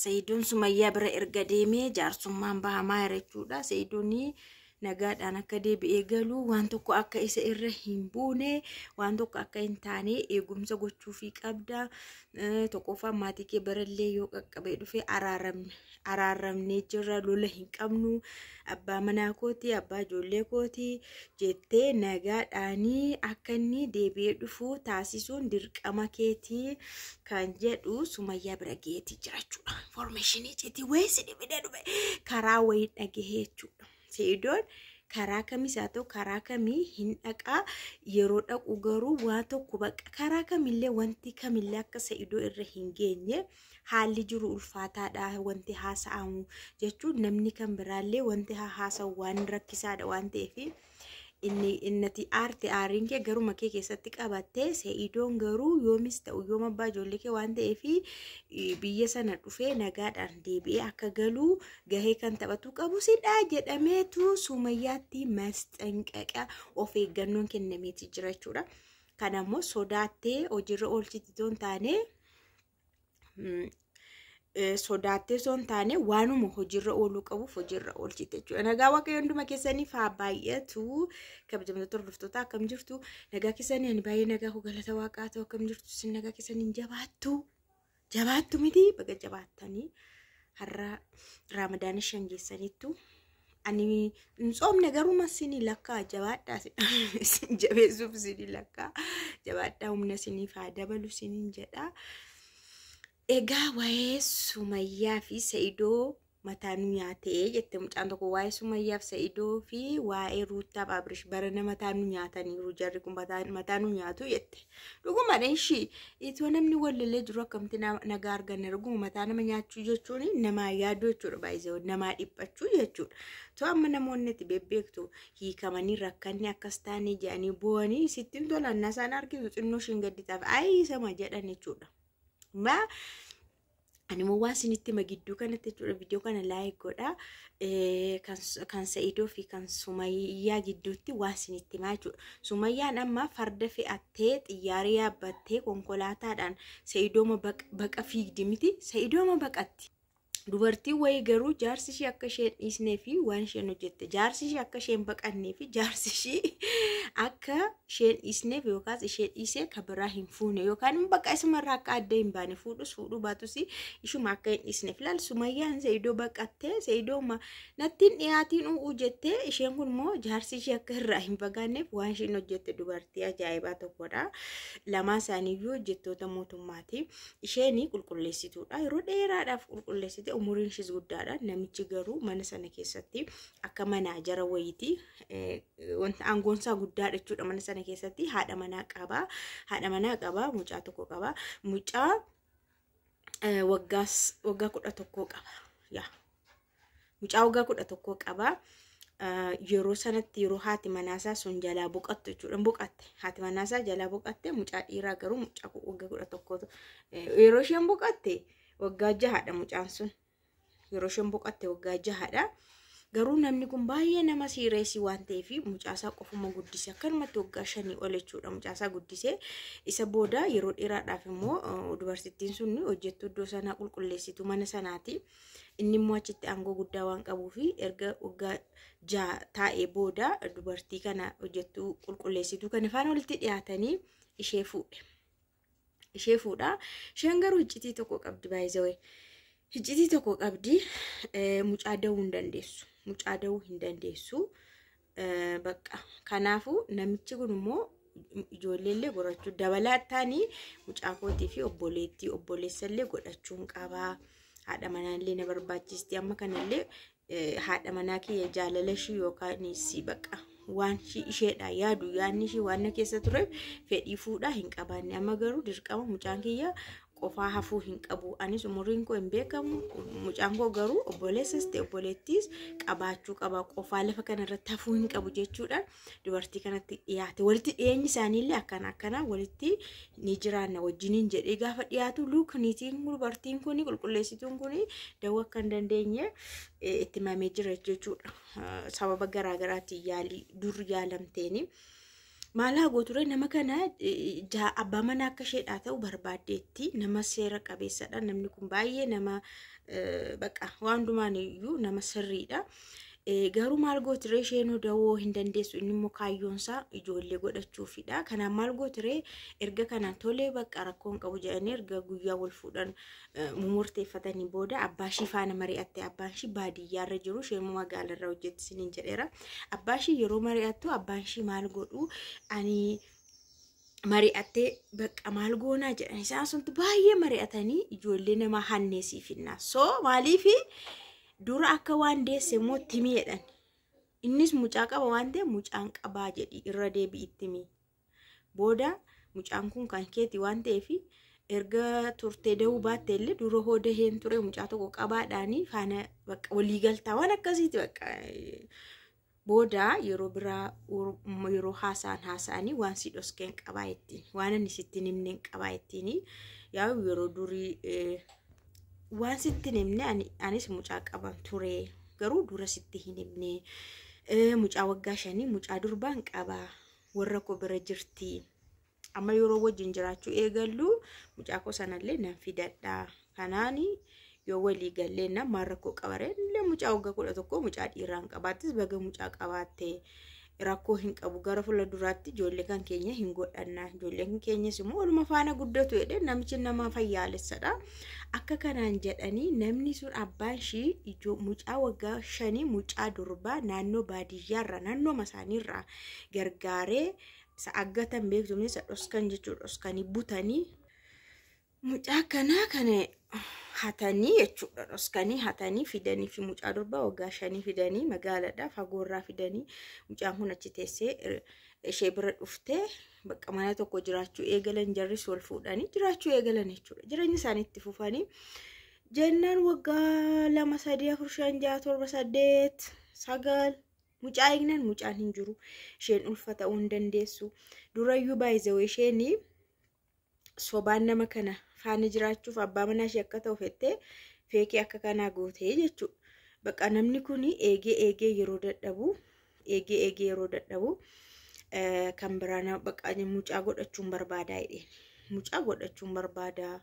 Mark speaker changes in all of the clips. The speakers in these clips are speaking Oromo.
Speaker 1: Sa'idoon Sumayyaa bira erga deemee jaarsummaan bahamaa jechuudha. Sa'idoon nagaadhaan akka deebi'ee galu waan tokko akka isa irra hin buune waan tokko akka hin taane eegumsa gochuufii qabda. Tokkoffaa maatii kee barallee yoo qaqqabee dhufe araaramnee jirra lola hin qabnu abbaa manaa kooti abbaa ijoollee kooti jettee nagaadhaanii akka inni deebi'ee dhufu taasisuun dirqama keetii kan jedhu Sumayyaa bira geetii jira jechuudha. Informationii jeetii weessi dhibidee dhufe karaa wayii dhagahee jechuudha. Sa'idoon karaa kamis haa ta'u karaa kamii hin dhaqaa yeroo dhaqu garuu waan tokko bakka karaa kamillee wanti kamillee akka Sa'idoo irra hin geenye haalli jiru ulfaataadha wanti haasa'amu jechuun namni kan biraallee wanti haasa'u waan rakkisaadha waan ta'eef innati aariin kee garuma kee keessatti qabattee Sa'idoon garuu yoomis ta'u yooma abbaa ijoollee kee waan ta'eef biyya sana dhufee nagaadhaan deebi'ee akka galuu gahee kan taphatu qabu sidhaa jedhameetu Sumayyaatti masxanqaqa of eeggannoon kennameeti jira jechuudha. Kan ammoo sodaattee hojiirra oolchiti toon taane sodaattee son taane waanuma hojiirra ooluu qabuuf hojiirra oolchite jechuudha. Nagaa waaqayyo hunduma keessaniif haa baay'atu. Kabajamtoota hordoftoota akkam jirtu? Nagaa keessanii ani baay'ee nagaa galata waaqaa ta'u akkam jirtu? Isin nagaa keessaniin jabaattu miti baga jabaattanii har'a Ramadaan shan geessaniittu ani tsoomne garuma isinii lakkaa jabaadhaa isin jabeessuuf isinii lakkaa jabaadhaa humna isiniif haa dabalu isiniin jedha. Egaa waa'ee Sumayyaa fi Sa'idoo mataan nyaatee jette mucaan tokko waa'ee Sumayyaa fi Sa'idoo fi waa'ee Ruuttaa fi Abrish barana mataan nyaataniiru jarri kun mataan nyaatu jette. Dhugumadha ishii itoo namni wallelee jiru akkamti nagaa argan arguu mataa nama nyaachuu jechuun namaa yaaduu jechuudha baay'ee namaa dhiphachuu jechuudha. Too amma namoonni itti beektu hiikamanii rakkanni akkas taane jedhanii bu'anii sittiin tolannaa isaan argitu xinnoo ishiin gadditaaf sama jedhan jechuudha. Animo waan isinitti magidduu kanatti jechuudha viidiyoo kana laayik godha kan Sa'idoo fi kan Sumayyaa gidduutti waan isinitti himaa jechuudha. Sumayyaan amma farda fe'attee xiyyaara yaabbattee konkolaataadhaan Sa'idooma baqa fiigdi miti Sa'idooma baqatti. Dubartii wayii garuu jaarsi ishee akka isheen dhiisnee fi waan isheen hojjette jaarsi ishee akka isheen baqannee fi jaarsi ishee akka isheen dhiisneef yookaas ishee dhiisee kabiraa hin fuune yookaan baqa isumarraa akka adda hin baane fuudhuu baatus ishuma akka hin dhiisneef laal Sumayyaan Sa'idoo baqattee Sa'idooma nattiin dhiyaatiin u'uu jettee isheen kun immoo jaarsi ishee akka irraa hin fagaanneef waan isheen hojjette dubartii ajaa'ibaa tokkodha. Lamaan isaaniiyyuu hojjettoota mootummaati. Isheen qulqulleessituudha yeroo dheeraadhaaf qulqulleessite umuriin ishee guddaadha. Namichi garuu mana sana keessatti akka manaajara wayiiti wanta aangoonsaa guddaadha jechuudha. Mana sana keessatti haadha manaa qaba mucaa tokko qaba mucaa waggaa 11 qaba mucaa waggaa 11 qaba. Yeroo sanatti yeroo haati manaasaa sun jalaa boqattu jechuudha boqatte haati manaasaa jalaa boqatte mucaa dhiiraa garuu mucaa waggaa 11 yeroo isheen boqatte waggaa 6dha mucaan sun yeroo isheen boqatte waggaa 6dha. Garuu namni kun baay'ee nama siireesii waan ta'eef mucaasaa qofuma guddise akkanumatti waggaa 5 ol jechuudha mucaasaa guddise. Isa booda yeroo dheeraadhaaf immoo dubartittiin sun hojjettu iddoo sanaa qulqulleessitu mana sanaati. Inni immoo achitti aangoo guddaa waan qabuuf erga waggaa 6 taa'ee booda dubartii kana hojjettu qulqulleessitu kan ifaan walitti dhiyaatanii ishee fuudhe. Isheen garuu iccitii tokko qabdi baay'ee iccitii tokko qabdi mucaa da'uu hin dandeessu. Bakka kanaafuu namichi kun immoo ijoolleellee godhachuu dabalaataanii mucaa kootii fi obboleessallee godhachuun qaba. Haadha manaallee na barbaachisti amma kanallee haadha manaa kiyya jaalala ishii yookaan si bakka waan isheedha yaadu yaanni ishii waan keessa ture fedhii fuudhaa hin qabaanne amma garuu dirqama mucaan kiyya qofaa hafuu hin qabu. Anis umuriin koo hin beekamu mucaan koo garuu obboleessas ta'e obboleettiis qabaachuu qaba qofaa lafa kanarratti hafuu hin qabu jechuudha. Dubartii kanatti dhiyaate walitti dhiyeenyi isaaniillee akkana walitti ni jiraanna wajjiniin jedhee gaafa dhiyaatu luukniitiin dubartiin kun qulqulleessituun kun dawoo akka hin dandeenye itti himamee jira jechuudha. Sababa garaagaraatti dur yaalamteeni. Maalaa gooture nama kana abbaa manaa akka isheedhaa ta'u barbaaddeetti nama seera qabeessadha. Namni kun baay'ee nama baqa waan hundumaan iyyuu nama sirriidha. Garuu maal gooture isheen odawoo hin dandeessu inni immoo kaayyoonsaa ijoollee godhachuufidha. Kanaan maal gooture erga kanaan tolee bakka rakkoon qabu jedhanii erga guyyaa wal fuudhan murteeffatanii booda abbaa ishii faana mari'atte. Abbaan ishii baadiyyaarra jiru isheen magaalarra hojjetti isiniin jedheera. Abbaa ishii yeroo mari'attu abbaan ishii maal godhu ani mari'attee bakka maal goonaa jedhan isaan suntu baay'ee mari'atanii ijoollee nama hanneesiifinna. So maaliifi dura akka waan deesse immoo timi jedhan. Innis mucaa qaba waan ta'eef mucaan qabaa jedhi irra deebi'itti mi. Booda mucaan kun kan keeti waan ta'eef erga turtee da'uu baatte illee dura hooda heen ture mucaa tokko qabaadhaanii faana bakka walii galtaa waan akkasiiti bakka. Booda yeroo biraa yeroo haasa'anii waan si dhoskeen qabaa ittiin waan ani sitti himneen qabaa ittiin yaa yeroo durii waan sitti himne anis mucaa qaban ture garuu dura sitti hin himne mucaa waggaa 5 mucaa durbaan qaba warra ko bira jirti amma yeroo wajjin jiraachuu eegallu mucaa ko sanallee nan fidadha kanaani yoo walii gallee nama rakkoo qabaree illee mucaa waggaa 11 mucaa dhiiraan qabaattis baga mucaa qabaatte rakkoo hin qabu gara fuula duraatti ijoollee kan keenya hin godhanna ijoolleen keenyas immoo waluma faana guddatu jedhe namichi nama fayyaalessadha. Akka kanaan jedhanii namni sun abbaan ishii mucaa waggaa 5 mucaa durbaa naannoo baadiyyaarra naannoo masaaniirraa gargaaree isa aggatan beektumni isa dhoskan jechuudha dhoskanii butanii mucaa kanaa kana hatanii jechuudha dhoskanii hatanii fidanii fi mucaa durbaa waggaa 5 fidanii magaaladhaa fagoorraa fidanii mucaan kun achi teessee ishee bira dhuftee bakka mana tokko jiraachuu eegalan jarris wal fuudhanii jiraachuu eegalan jechuudha. Jireenya isaanii itti fufanii jennaan waggaa 2 3 4 5 6 7 8 mucaa eegnan mucaan hin jiru. Isheen ulfa ta'uu hin dandeessu. Durayyuu baay'ee isheen sobaan nama kana faana jiraachuuf abbaa manaa ishee akka ta'u fettee feekii akka kanaa gootee jechuudha. Bakka namni kun eegee yeroo dadhabu kan biraan bakka mucaa godhachuun barbaadaa jedheen. Mucaa godhachuun barbaadaa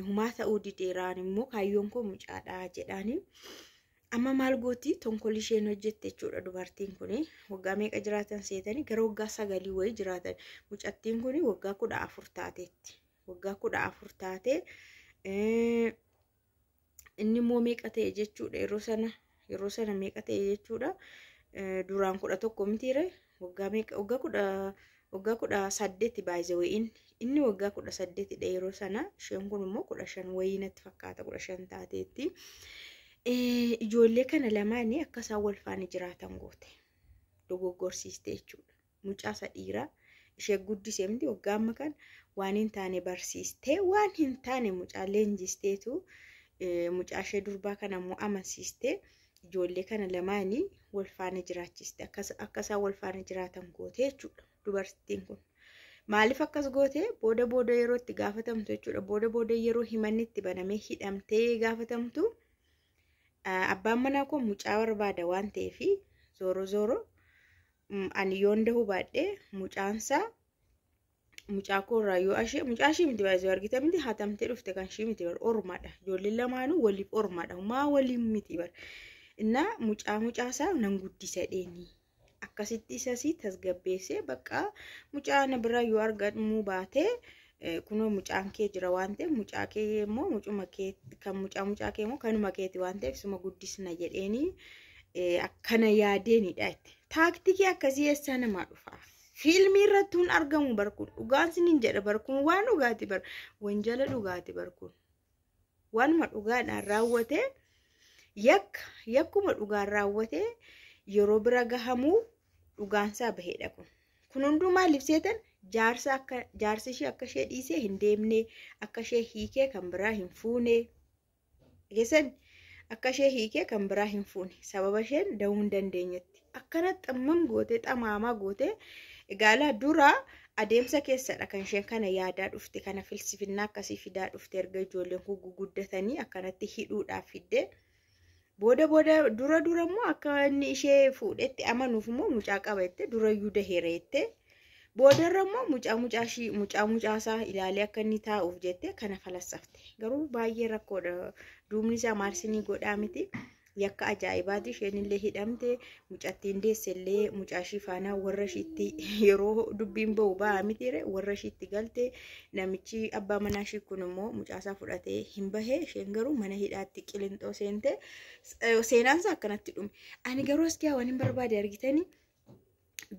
Speaker 1: humaa ta'uu dideeraan immoo kaayyoon koo mucaadhaa jedhaanii. Amma maal gooti tonkol isheen hojjette jechuudha dubartiin kun waggaa meeqa jiraatan seetanii gara waggaa 9 wayii jiraatan. Mucattiin kun waggaa 14 taateetti. Waggaa 14 taatee inni immoo meeqa ta'e jechuudha yeroo sana meeqa ta'e jechuudha duraan 11 mitiire waggaa meeqa waggaa 18 baay'ee inni waggaa 18 dha yeroo sana isheen kun immoo 15 wayii natti fakkaata 15 taateetti. Ijoollee kana lamaanii akka isaan wal faana jiraatan goote dogoggorsiiste jechuudha. Mucaa dhiiraa ishee guddisee miti waggaa amma kan waan hin taane barsiistee waan hin taane mucaa leenjisteetu mucaa ishee durbaa kana immoo amansiistee ijoollee kana lamaanii wal faana jiraachiste akka isaan wal faana jiraatan goote jechuudha dubartiin kun. Maaliif akkas goote booda yeroo itti gaafatamtu jechuudha booda yeroo himanni itti banamee hidhamtee gaafatamtu abbaan manaa kun mucaa barbaada waan ta'eef zooro ani yoon dahuu baadhee mucaa koorraa yoo mucaa ishee miti baay'ee argita miti hatamtee dhufte kan ishee miti bar ormaadha ijoolleen lamaanuu waliif ormaadha maa waliin miti bar inna mucaa isaa nan guddisa dheeni akkasitti isasii tasgabbeessee bakka mucaa na biraa yoo argamu baatee kunoo mucaan kee jira waan ta'eef mucaa kee immoo mucuma kee kan mucaa kee immoo kanuma keeti waan ta'eef suma guddisna jedheeni akkana yaadeenidha itti taaktikii akkasii eessa namaa dhufa. Fiilmii irratti hun argamu barkuun dhugaan sinin jedha barkuun waan dhugaati bar wanjala dhugaati barkuun waanuma dhugaadhaan raawwate yakkuma dhugaan raawwate yeroo bira gahamuu dhugaansaa baheedha kun hundumaa libseetan jaarsi ishee akka ishee dhiisee hin deemne akka ishee hiikee kan biraa hin fuune geessan akka ishee hiikee kan biraa hin fuune sababa isheen da'uu hin dandeenyetti akkana xammam goote xamaamaa goote. Egaala dura adeemsa keessadha kan isheen kana yaadaa dhufte kana filsifinnaa akkasii fidaa dhufte erga ijoolleen kun guguddatanii akkanatti hidhuudhaaf fidde booda dura immoo akka inni ishee fuudhetti amanuuf immoo mucaa qabette durayyuu daheerette boodarra immoo mucaasaa ilaalee akka inni taa'uuf jette kana falassafte garuu baay'ee rakkoodha duubni isaa maarsinii godhaa miti yakka ajaa'ibaati isheen illee hidhamte mucattiin deessellee mucaashii faana warra ishiitti yeroo dubbiin ba'u ba'a mitiire warra ishiitti galte namichi abbaa manaa ishii kun immoo mucaasaa fudhatee hin bahee isheen garuu mana hidhaatti qilinxoo seente seenaansa akkanatti dhume ani garuu asii waan hin barbaade argitanii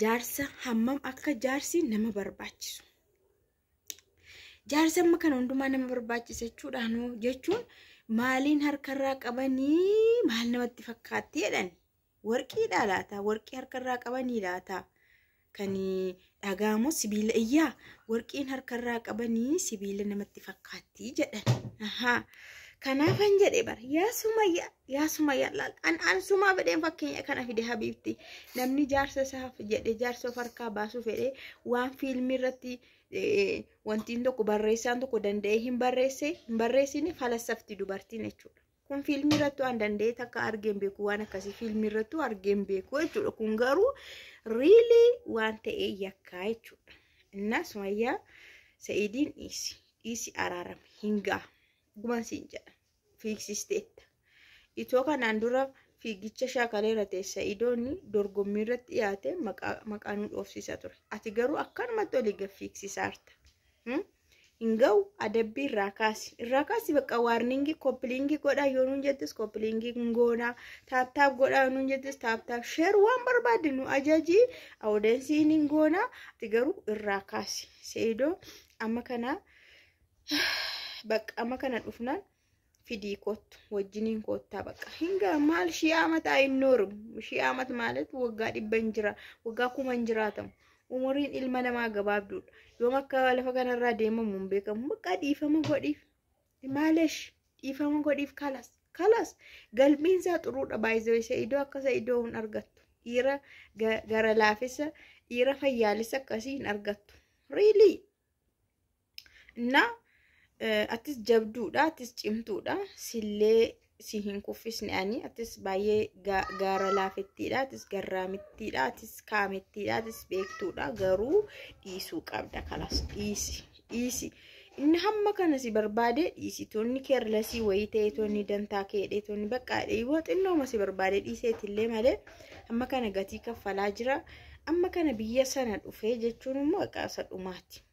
Speaker 1: jaarsa hammam akka jaarsi nama barbaachisu jaarsa amma kana hundumaa nama barbaachisa jechuun maaliin harkarraa qabanii maal namatti fakkaatti jedhan warqiidha laata warqii harkarraa qabanii laata kan dhagaamoo sibiila iyyaa warqiin harkarraa qabanii sibiila namatti fakkaatti jedhan kanaafan jedhe bar yaa sumayyaa laal an sumaa fedheen fakkeenya kana fide habiibti namni jaarsa isaaf jedhe jaarsa harkaa baasuu fedhe waan fiilmii irratti wantiin tokko barreessaan tokko danda'ee hin barreessine falassafti dubartiin jechuudha. Kun fiilmii irratti waan danda'e takka argeen beeku waan akkasii fiilmii irratti argeen beeku jechuudha. Kun garuu really waan ta'ee yakkaa jechuudha. Inna Sumayyaa Sa'iidiin dhiisi araarame hingaa guman siin jedha fiiksisteetta. Itoo kanaan dura fiigicha shaakalee irra teessa Sa'iidoonni dorgommii irratti dhiyaate maqaa nu dhoofsisa ture. Ati garuu akkanumatti olii gaffiiksisaarta. Hinga'u adabbii irraa kaasi bakka waarningii koppiliingii godhaa yoo nuun jettis koppiliingii goonaa taaptaap godhaa yoo nuun jettis taaptaap sheer waan barbaadde nu ajajii awudensiin hin goonaa ati garuu irraa kaasi. Sa'iidoo amma kana dhufnaan fidii kottu wajjiniin kottaa bakka hinga maal shi'aamata ayinoorum shi'aamat ማለት waggaa 100 jira waggaa 1000 jiraatamu umuriin ilma namaa gabaabduudha yoom akka lafa kanarraa deemamu hin beekamu bakka dhiifama godhiif maalesh dhiifama godhiif kalas galbiinsaa xuruudha baay'ee Sa'iidoo akka Sa'iidoo hin argattu dhiira gara laafisa dhiira fayyaalisa akkasii hin argattu really na atis jabduudha atis cimtuudha sillee si hin kuffisne ani atis baay'ee gaara laafettiidha atis garraamittiidha atis kaamettiidha atis beektuudha garuu dhiisuu qabda kalas dhiisi inni hamma kana si barbaade dhiisitoonni keerlasii wayii ta'eetonni dantaa keedheetonni bakka dhiiboo xinnooma si barbaade dhiiseetillee malee amma kana gatii kaffalaa jira amma kana biyya sana dhufee jechuun immoo qaasa dhumaati.